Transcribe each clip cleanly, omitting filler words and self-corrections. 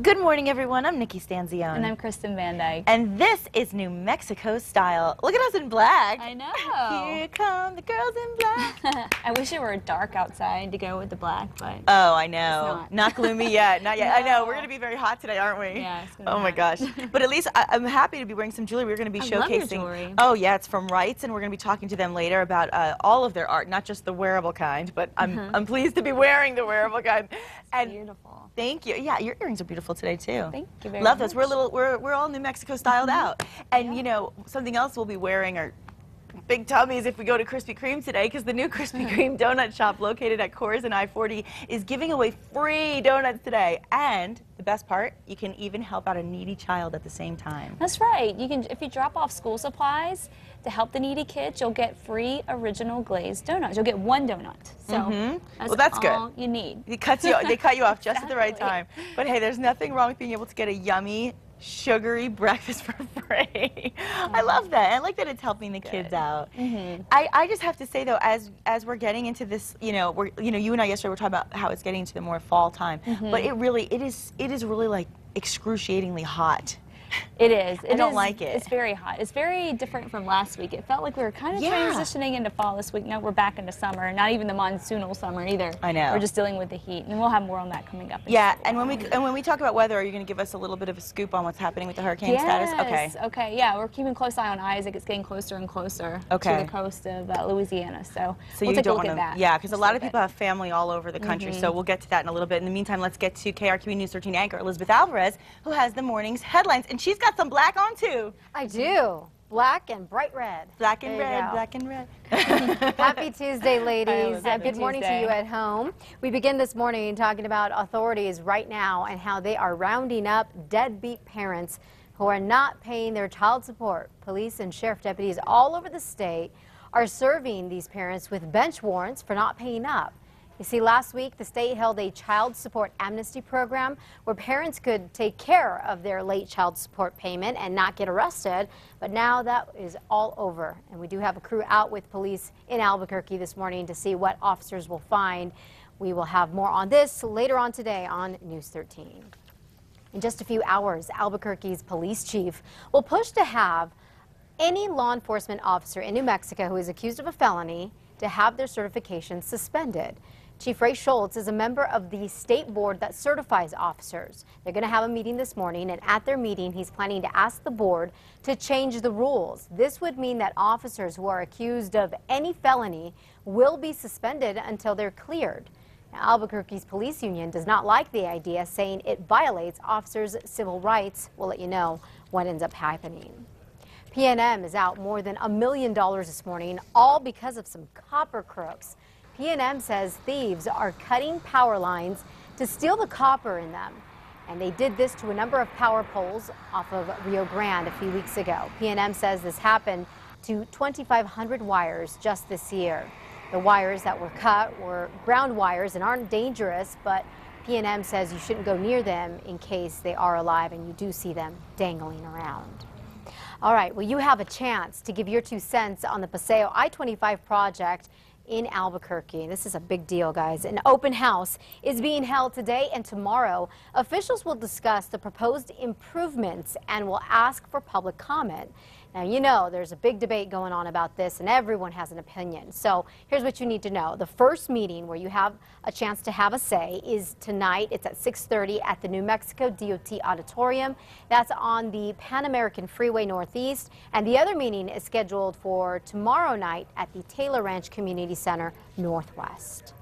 Good morning, everyone. I'm Nikki Stanzione. And I'm Kristen Van Dyke. And this is New Mexico style. Look at us in black. I know. Here come the girls in black. I wish it were dark outside to go with the black, but oh, I know. Not gloomy yet. Not yet. No. I know. We're going to be very hot today, aren't we? Yeah, it's gonna be Oh my hot. gosh. But at least I'm happy to be wearing some jewelry. We're going to be I showcasing. love your jewelry. Oh yeah, it's from Wrights, and we're going to be talking to them later about all of their art, not just the wearable kind. But I'm pleased to be wearing the wearable kind. And beautiful. Thank you. Yeah, your earrings are beautiful today too. Thank you very Love much. those. We're all New Mexico styled out. And you know, something else we'll be wearing are big tummies if we go to Krispy Kreme today, because the new Krispy Kreme donut shop located at Coors and I-40 is giving away free donuts today. And the best part, you can even help out a needy child at the same time. That's right. You can, if you drop off school supplies to help the needy kids, you'll get free original glazed donuts. You'll get one donut. So that's all you need. They cut you off just at the right time. But hey, there's nothing wrong with being able to get a yummy, sugary breakfast for free. I love that. I like that it's helping the kids out. I just have to say though, as we're getting into this, you know, you and I yesterday were talking about how it's getting into the more fall time, but it is really like excruciatingly hot. It is. I don't like it. It's very hot. It's very different from last week. It felt like we were kind of transitioning into fall this week. Now we're back into summer, not even the monsoonal summer either. I know. We're just dealing with the heat, and we'll have more on that coming up. Yeah, and when we talk about weather, are you going to give us a little bit of a scoop on what's happening with the hurricane status? Okay. Okay. Yeah, we're keeping a close eye on Isaac. It's getting closer and closer to the coast of Louisiana. So we'll take a look at that. Yeah, because a lot of people have family all over the country. So we'll get to that in a little bit. In the meantime, let's get to KRQE News 13 anchor Elizabeth Alvarez, who has the morning's headlines, and she's got some black on too. I do. Black and bright red. Black and red, black and red. Happy Tuesday, ladies. Good morning Tuesday. to you at home. We begin this morning talking about authorities right now and how they are rounding up deadbeat parents who are not paying their child support. Police and sheriff deputies all over the state are serving these parents with bench warrants for not paying up. You see, last week, the state held a child support amnesty program where parents could take care of their late child support payment and not get arrested. But now that is all over. And we do have a crew out with police in Albuquerque this morning to see what officers will find. We will have more on this later on today on News 13. In just a few hours, Albuquerque's police chief will push to have any law enforcement officer in New Mexico who is accused of a felony to have their certification suspended. Chief Ray Schultz is a member of the state board that certifies officers. They're going to have a meeting this morning, and at their meeting, he's planning to ask the board to change the rules. This would mean that officers who are accused of any felony will be suspended until they're cleared. Now, Albuquerque's police union does not like the idea, saying it violates officers' civil rights. We'll let you know what ends up happening. PNM is out more than $1 million this morning, all because of some copper crooks. PNM says thieves are cutting power lines to steal the copper in them. And they did this to a number of power poles off of Rio Grande a few weeks ago. PNM says this happened to 2,500 wires just this year. The wires that were cut were ground wires and aren't dangerous, but PNM says you shouldn't go near them in case they are alive and you do see them dangling around. All right, well, you have a chance to give your 2 cents on the Paseo I-25 project in Albuquerque. This is a big deal, guys. An open house is being held today and tomorrow. Officials will discuss the proposed improvements and will ask for public comment. Now, you know, there's a big debate going on about this, and everyone has an opinion. So here's what you need to know. The first meeting where you have a chance to have a say is tonight. It's at 6:30 at the New Mexico DOT Auditorium. That's on the Pan American Freeway Northeast. And the other meeting is scheduled for tomorrow night at the Taylor Ranch Community Center Northwest.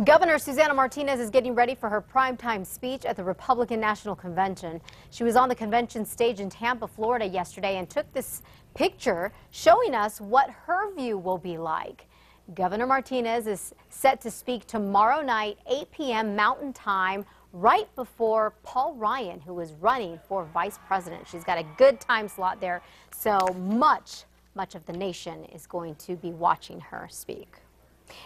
Governor Susana Martinez is getting ready for her primetime speech at the Republican National Convention. She was on the convention stage in Tampa, Florida yesterday and took this picture showing us what her view will be like. Governor Martinez is set to speak tomorrow night, 8 p.m. Mountain Time, right before Paul Ryan, who is running for vice president. She's got a good time slot there, so much of the nation is going to be watching her speak.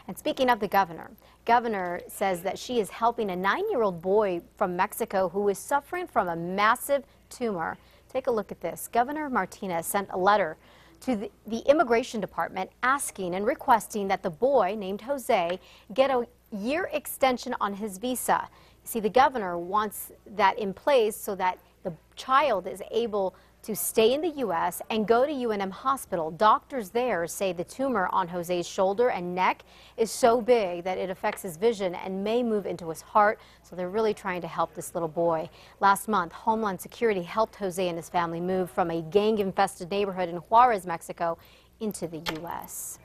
And speaking of the governor says that she is helping a 9-year-old boy from Mexico who is suffering from a massive tumor. Take a look at this. Governor Martinez sent a letter to the Immigration Department asking and requesting that the boy, named Jose, get a year extension on his visa. See, the governor wants that in place so that the child is able to stay in the U.S. and go to UNM Hospital. Doctors there say the tumor on Jose's shoulder and neck is so big that it affects his vision and may move into his heart, so they're really trying to help this little boy. Last month, Homeland Security helped Jose and his family move from a gang-infested neighborhood in Juarez, Mexico, into the U.S.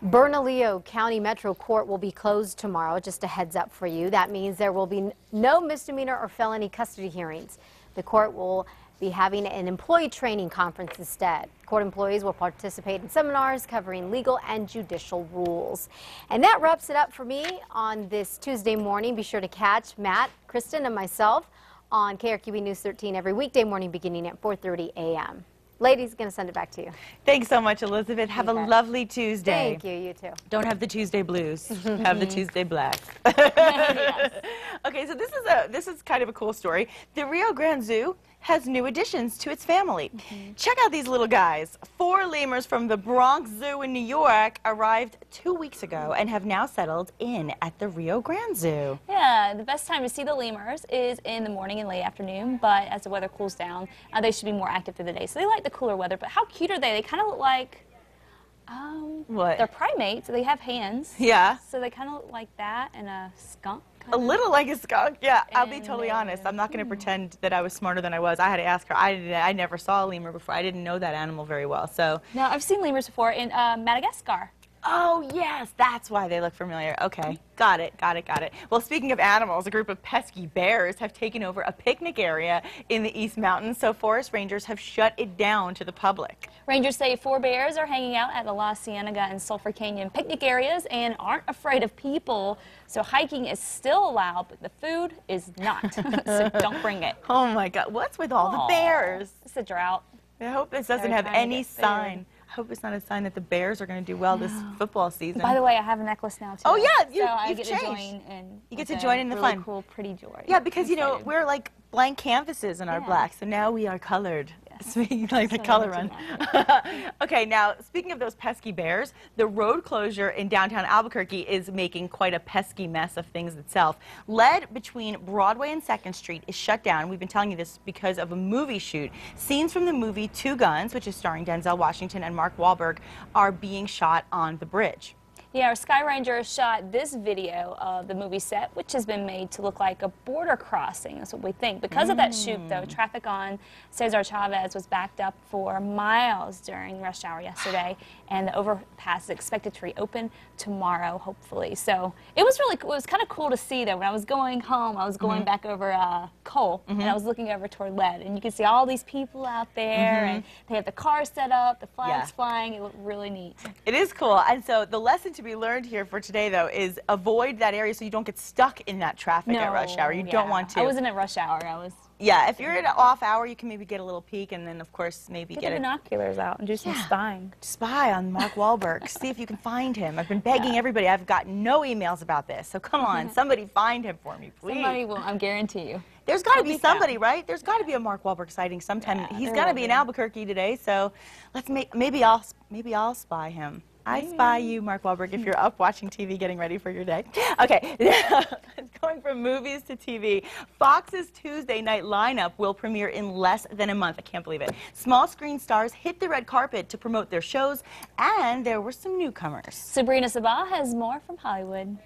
Bernalillo County Metro Court will be closed tomorrow, just a heads up for you. That means there will be no misdemeanor or felony custody hearings. The court will be having an employee training conference instead. Court employees will participate in seminars covering legal and judicial rules. And that wraps it up for me on this Tuesday morning. Be sure to catch Matt, Kristen, and myself on KRQE News 13 every weekday morning beginning at 4:30 a.m. Ladies, going to send it back to you. Thanks so much, Elizabeth. Have a lovely Tuesday. Thank you. You too. Don't have the Tuesday blues. Have the Tuesday blacks. Yes. Okay, so this is kind of a cool story. The Rio Grande Zoo has new additions to its family. Check out these little guys. 4 lemurs from the Bronx Zoo in New York arrived 2 weeks ago and have now settled in at the Rio Grande Zoo. Yeah, the best time to see the lemurs is in the morning and late afternoon, but as the weather cools down, they should be more active through the day. So they like the cooler weather, but how cute are they? They kind of look like, what? They're primates. They have hands. Yeah. So they kind of look like that and a skunk. A little like a skunk, yeah. I'll be totally honest. I'm not going to pretend that I was smarter than I was. I had to ask her. I never saw a lemur before. I didn't know that animal very well. So. No, I've seen lemurs before in Madagascar. Oh, yes, that's why they look familiar. Okay, got it. Well, speaking of animals, a group of pesky bears have taken over a picnic area in the East Mountains, so forest rangers have shut it down to the public. Rangers say 4 bears are hanging out at the La Cienega and Sulphur Canyon picnic areas and aren't afraid of people, so hiking is still allowed, but the food is not, so don't bring it. Oh, my God, what's with all the bears? It's a drought. I hope this doesn't have any sign. I hope it's not a sign that the Bears are going to do well this football season. By the way, I have a necklace now, too. Oh, yeah, you've changed. You get to join in the really fun. Cool, pretty jewelry. Yeah, because, you know, we're like blank canvases in our black, so now we are colored. Speaking like the color run. Okay, now, speaking of those pesky bears, the road closure in downtown Albuquerque is making quite a pesky mess of things itself. Lead between Broadway and 2nd Street is shut down. We've been telling you this because of a movie shoot. Scenes from the movie Two Guns, which is starring Denzel Washington and Mark Wahlberg, are being shot on the bridge. Yeah, our Sky Ranger shot this video of the movie set, which has been made to look like a border crossing. That's what we think. Because of that shoot, though, traffic on Cesar Chavez was backed up for miles during rush hour yesterday, and the overpass is expected to reopen tomorrow, hopefully. So it was kind of cool to see, though. When I was going home, I was going back over Cole, and I was looking over toward Lead, and you can see all these people out there, and they have the cars set up, the flags flying. It looked really neat. It is cool, and so the lesson to be learned here for today, though, is avoid that area so you don't get stuck in that traffic at rush hour. You don't want to. I wasn't at rush hour. Yeah, if you're in an off hour, you can maybe get a little peek, and then, of course, maybe get the binoculars out and do some spying. Spy on Mark Wahlberg. See if you can find him. I've been begging everybody. I've gotten no emails about this, so come on, somebody find him for me, please. Somebody will, I guarantee you. There's got to be somebody, right? There's got to be a Mark Wahlberg sighting sometime. Yeah, he's got to be in Albuquerque today, so let's maybe I'll spy him. I spy you, Mark Wahlberg, if you're up watching TV, getting ready for your day. Okay, going from movies to TV, Fox's Tuesday night lineup will premiere in less than a month. I can't believe it. Small screen stars hit the red carpet to promote their shows, and there were some newcomers. Sabrina Sabah has more from Hollywood.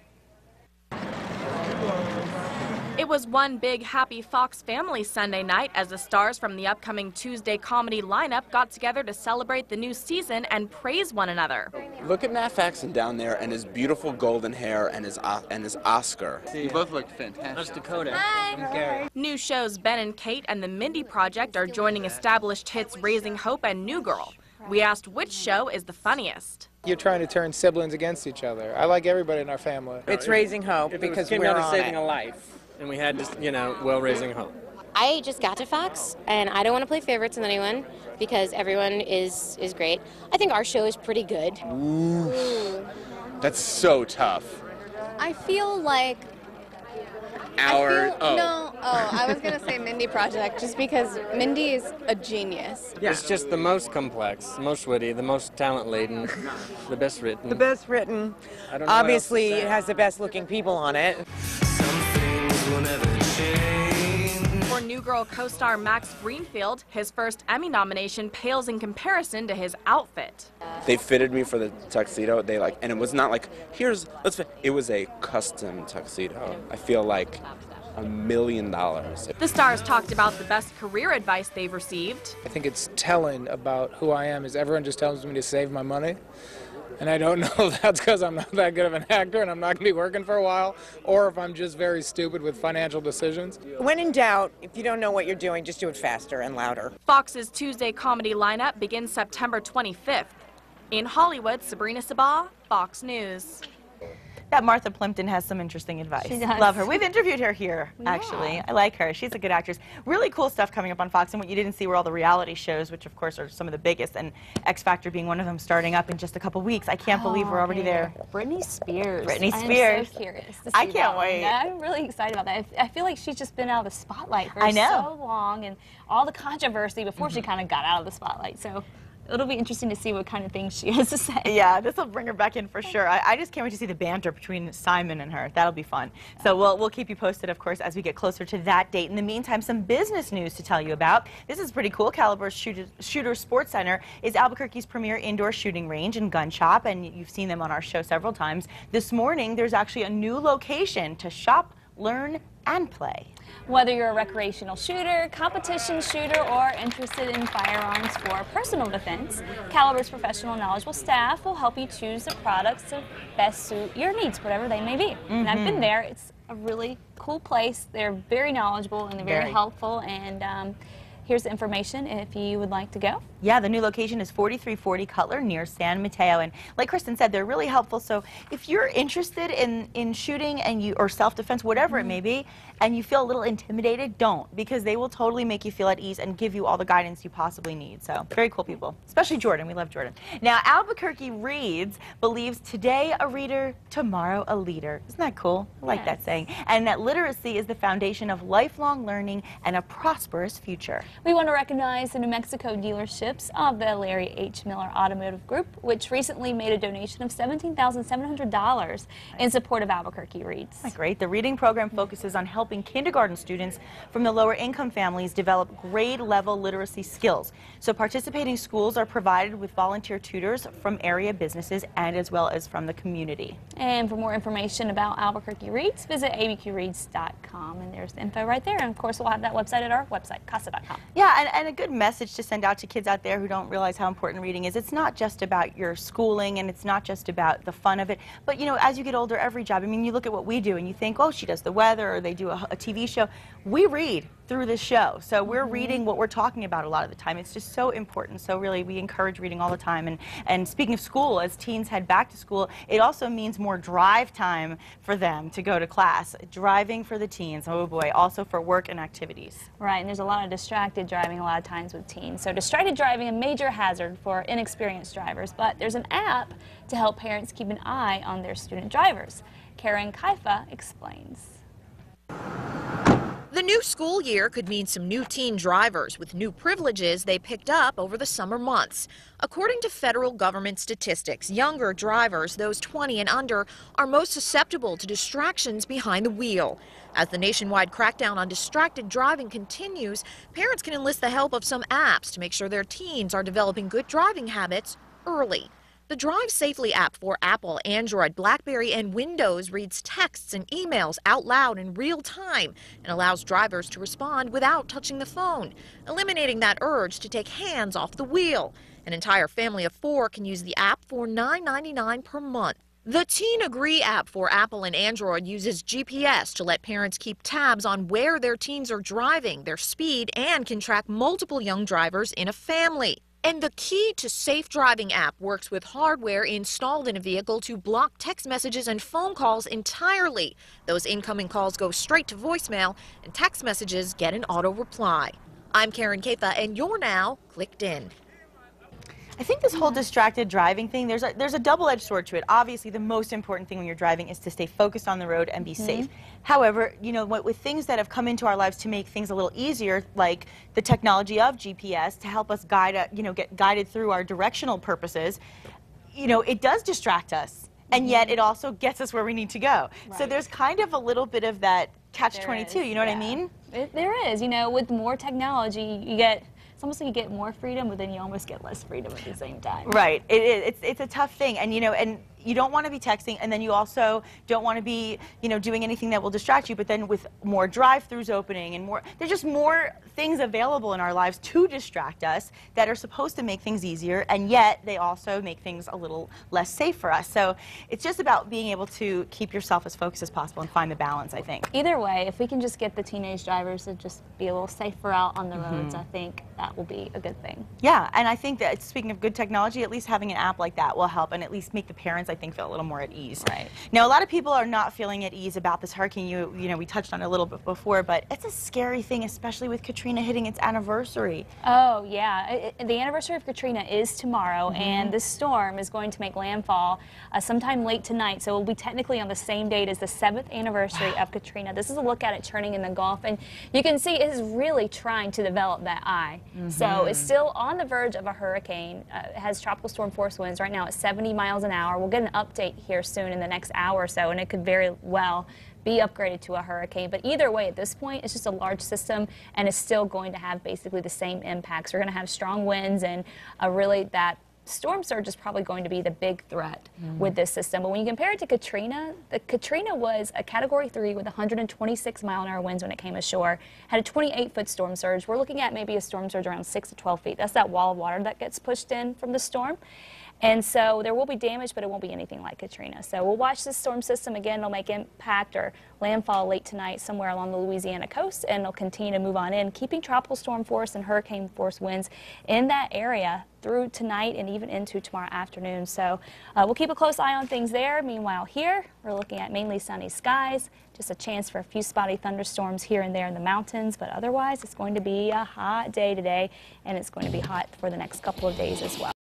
It was one big happy Fox family Sunday night as the stars from the upcoming Tuesday comedy lineup got together to celebrate the new season and praise one another. Look at Matt Faxon down there and his beautiful golden hair and his Oscar. You both looked fantastic. That's Dakota. Hi. I'm Gary. New shows Ben and Kate and the Mindy Project are joining established hits Raising Hope and New Girl. We asked which show is the funniest. You're trying to turn siblings against each other. I like everybody in our family. It's Raising Hope because we're on saving a life. And we had to, you know, well, Raising Hope. I just got to Fox, and I don't want to play favorites with anyone because everyone is great. I think our show is pretty good. Ooh. That's so tough. I feel like... I was going to say Mindy Project just because Mindy is a genius. Yeah. It's just the most complex, most witty, the most talent-laden, the best written. The best written. Obviously, it has the best looking people on it. Some things Girl co-star Max Greenfield. His first Emmy nomination pales in comparison to his outfit. They fitted me for the tuxedo. And it was not like, it was a custom tuxedo. I feel like $1 million. The stars talked about the best career advice they've received. I think it's telling about who I am is everyone just tells me to save my money. And I don't know if that's because I'm not that good of an actor and I'm not going to be working for a while, or if I'm just very stupid with financial decisions. When in doubt, if you don't know what you're doing, just do it faster and louder. Fox's Tuesday comedy lineup begins September 25th. In Hollywood, Sabrina Sabah, Fox News. That Martha Plimpton has some interesting advice. She does. Love her. We've interviewed her here, actually. I like her. She's a good actress. Really cool stuff coming up on Fox, and what you didn't see were all the reality shows, which of course are some of the biggest, and X Factor being one of them, starting up in just a couple weeks. I can't believe we're already there. Britney Spears. Britney Spears. I'm so curious to see I can't wait. I'm really excited about that. I feel like she's just been out of the spotlight for so long, and all the controversy before she kind of got out of the spotlight. So it'll be interesting to see what kind of things she has to say. Yeah, this will bring her back in for sure. I just can't wait to see the banter between Simon and her. That'll be fun. So we'll keep you posted, of course, as we get closer to that date. In the meantime, some business news to tell you about. This is pretty cool. Caliber Shooter Sports Center is Albuquerque's premier indoor shooting range and gun shop, and you've seen them on our show several times. This morning, there's actually a new location to shop, learn, and play. Whether you're a recreational shooter, competition shooter, or interested in firearms for personal defense, Caliber's professional, knowledgeable staff will help you choose the products to best suit your needs, whatever they may be. And I've been there. It's a really cool place. They're very knowledgeable and they're very helpful. And here's the information if you would like to go. Yeah, the new location is 4340 Cutler near San Mateo, and like Kristen said, they're really helpful. So if you're interested in shooting or self-defense, whatever it may be, and you feel a little intimidated, don't, because they will totally make you feel at ease and give you all the guidance you possibly need. So very cool people, especially Jordan. We love Jordan. Now, Albuquerque Reads believes today a reader, tomorrow a leader. Isn't that cool? I like that saying. And that literacy is the foundation of lifelong learning and a prosperous future. We want to recognize the New Mexico dealerships of the Larry H. Miller Automotive Group, which recently made a donation of $17,700 in support of Albuquerque Reads. That's great. The reading program focuses on helping kindergarten students from the lower income families develop grade-level literacy skills. So participating schools are provided with volunteer tutors from area businesses and as well as from the community. And for more information about Albuquerque Reads, visit abqreads.com, and there's the info right there. And of course, we'll have that website at our website, casa.com. Yeah, and a good message to send out to kids out there who don't realize how important reading is. It's not just about your schooling, and it's not just about the fun of it, but you know, as you get older, every job, I mean, you look at what we do and you think, oh, she does the weather, or they do a TV show. We read through this show, so we're reading what we're talking about a lot of the time. It's just so important. So really, we encourage reading all the time. And speaking of school, as teens head back to school, it also means more drive time for them to go to class. Driving for the teens, oh boy, also for work and activities. Right, and there's a lot of distracted driving a lot of times with teens. So distracted driving, a major hazard for inexperienced drivers, but there's an app to help parents keep an eye on their student drivers. Karen Kaifa explains. The new school year could mean some new teen drivers with new privileges they picked up over the summer months. According to federal government statistics, younger drivers, those 20 and under, are most susceptible to distractions behind the wheel. As the nationwide crackdown on distracted driving continues, parents can enlist the help of some apps to make sure their teens are developing good driving habits early. The Drive Safely app for Apple, Android, BlackBerry, and Windows reads texts and emails out loud in real time and allows drivers to respond without touching the phone, eliminating that urge to take hands off the wheel. An entire family of 4 can use the app for $9.99 per month. The Teen Agree app for Apple and Android uses GPS to let parents keep tabs on where their teens are driving, their speed, and can track multiple young drivers in a family. And the Key to Safe Driving app works with hardware installed in a vehicle to block text messages and phone calls entirely. Those incoming calls go straight to voicemail, and text messages get an auto reply. I'm Karen Kaifa, and you're now clicked in. I think this whole distracted driving thing, there's a double-edged sword to it. Obviously, the most important thing when you're driving is to stay focused on the road and be safe. However, you know, with things that have come into our lives to make things a little easier, like the technology of GPS to help us guide, get guided through our directional purposes, you know, it does distract us. And yet it also gets us where we need to go. Right. So there's kind of a little bit of that catch-22, you know what I mean? There is, you know, with more technology, you get, it's almost like you get more freedom, but then you almost get less freedom at the same time. Right, it is. It's a tough thing, and you know, and you don't want to be texting, and then you also don't want to be, you know, doing anything that will distract you. But then with more drive-throughs opening and more, there's just more things available in our lives to distract us that are supposed to make things easier, and yet they also make things a little less safe for us. So it's just about being able to keep yourself as focused as possible and find the balance, I think. Either way, if we can just get the teenage drivers to just be a little safer out on the roads, I think that will be a good thing. Yeah, and I think that speaking of good technology, at least having an app like that will help and at least make the parents, I think, feel a little more at ease. Right. Now, a lot of people are not feeling at ease about this hurricane. You know, we touched on it a little bit before, but it's a scary thing, especially with Katrina hitting its anniversary. Oh, yeah. The anniversary of Katrina is tomorrow, and this storm is going to make landfall sometime late tonight, so it will be technically on the same date as the 7th anniversary of Katrina. This is a look at it turning in the Gulf, and you can see it is really trying to develop that eye. So it's still on the verge of a hurricane. It has tropical storm force winds right now at 70 miles an hour. We'll get an update here soon in the next hour or so, and it could very well be upgraded to a hurricane. But either way, at this point, it's just a large system, and it's still going to have basically the same impacts. We're going to have strong winds, and really that storm surge is probably going to be the big threat with this system. But when you compare it to Katrina, Katrina was a Category 3 with 126-mile-an-hour winds when it came ashore, had a 28-foot storm surge. We're looking at maybe a storm surge around 6 to 12 feet. That's that wall of water that gets pushed in from the storm. And so there will be damage, but it won't be anything like Katrina. So we'll watch this storm system again. It'll make impact or landfall late tonight somewhere along the Louisiana coast, and it'll continue to move on in, keeping tropical storm force and hurricane force winds in that area through tonight and even into tomorrow afternoon. So we'll keep a close eye on things there. Meanwhile, here we're looking at mainly sunny skies, just a chance for a few spotty thunderstorms here and there in the mountains, but otherwise it's going to be a hot day today, and it's going to be hot for the next couple of days as well.